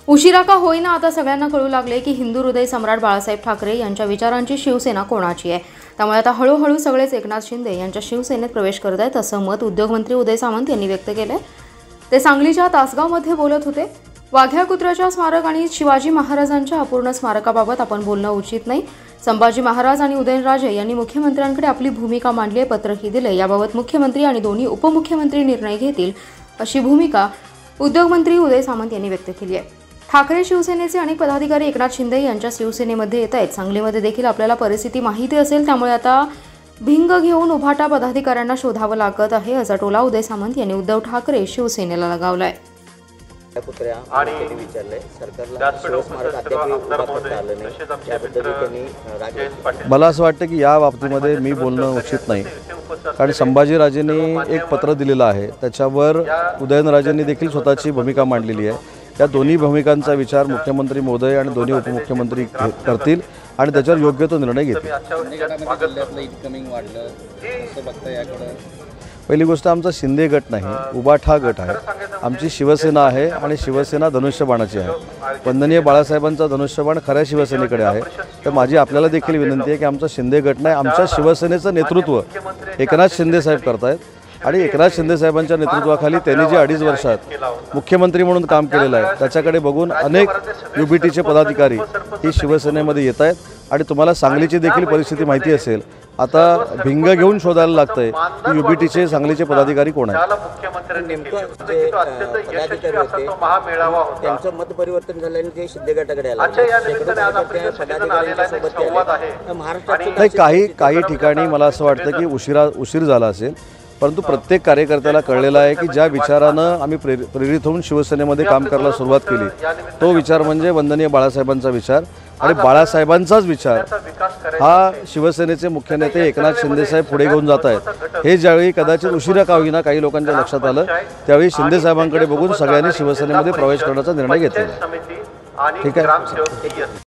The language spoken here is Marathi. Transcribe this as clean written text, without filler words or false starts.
उशिरा का होईना आता सगळ्यांना कळू लागले की हिंदू हृदय सम्राट बाळासाहेब ठाकरे यांच्या विचारांची शिवसेना कोणाची आहे। त्यामुळे आता हळूहळू सगळेच एकनाथ शिंदे यांच्या शिवसेनेत प्रवेश करत आहेत असं मत उद्योगमंत्री उदय सामंत यांनी व्यक्त केले। ते सांगलीच्या तासगावमध्ये बोलत होते। वाघ्या कुत्र्याच्या स्मारक आणि शिवाजी महाराजांच्या अपूर्ण स्मारकाबाबत आपण बोलणं उचित नाही। संभाजी महाराज आणि उदयनराजे यांनी मुख्यमंत्र्यांकडे आपली भूमिका मांडली आहे, पत्रही दिले। याबाबत मुख्यमंत्री आणि दोन्ही उपमुख्यमंत्री निर्णय घेतील अशी भूमिका उद्योगमंत्री उदय सामंत यांनी व्यक्त केली आहे। ठाकरे शिवसेनेचे अनेक पदाधिकारी एकनाथ शिंदे यांच्या शिवसेनेमध्ये येत आहेत। सांगलीमध्ये देखील आपल्याला परिस्थिती माहिती असेल, त्यामुळे आता भिंग घेऊन उभाटा पदाधिकाऱ्यांना शोधावं लागत आहे असा टोला उदय सामंत यांनी उद्धव ठाकरे शिवसेनेला लगावलाय। मला असं वाटतं की या बाबतीमध्ये मी बोलणं उचित नाही, कारण संभाजीराजेंनी एक पत्र दिलेलं आहे, त्याच्यावर उदयनराजेंनी देखील स्वतःची भूमिका मांडलेली आहे। या दोन्ही भूमिकांचा विचार मुख्यमंत्री महोदय आणि दोन्ही उपमुख्यमंत्री करतील आणि त्याच्यावर योग्य तो निर्णय घेतील। पहिली गोष्ट, आमचा शिंदे गट नाही, उभाठा गट आहे। आमची शिवसेना आहे आणि शिवसेना धनुष्यबाणाची आहे। वंदनीय बाळासाहेबांचा धनुष्यबाण खऱ्या शिवसेनेकडे आहे। तर माझी आपल्याला देखील विनंती आहे की आमचा शिंदे गट नाही, आमच्या शिवसेनेचं नेतृत्व एकनाथ शिंदे साहेब करतायत आणि एकनाथ शिंदे साहेबांच्या नेतृत्वाखाली त्यांनी जे 2.5 वर्षात मुख्यमंत्री म्हणून काम केलेलं आहे त्याच्याकडे बघून अनेक UBTचे पदाधिकारी ही शिवसेनेमध्ये येत आहेत। आणि तुम्हाला सांगलीची देखील परिस्थिती माहिती असेल, आता भिंग घेऊन शोधायला लागतंय की UBTचे सांगलीचे पदाधिकारी कोण आहेत। त्यांचं मत परिवर्तन झाल्याने ते शिंदे गटाकडे आले। नाही, काही ठिकाणी मला असं वाटतं की उशीर झाला असेल, परंतु प्रत्येक कार्यकर्त्याला कळलेलं आहे की ज्या विचारानं आम्ही प्रेरित होऊन शिवसेनेमध्ये काम करायला सुरुवात केली, तो विचार म्हणजे वंदनीय बाळासाहेबांचा विचार। आणि बाळासाहेबांचाच विचार हा शिवसेनेचे मुख्य नेते एकनाथ शिंदे साहेब पुढे घेऊन जात आहेत। हे ज्यावेळी कदाचित उशिरा का होईना काही लोकांच्या लक्षात आलं, त्यावेळी शिंदे साहेबांकडे बघून सगळ्यांनी शिवसेनेमध्ये प्रवेश करण्याचा निर्णय घेतला। ठीक आहे।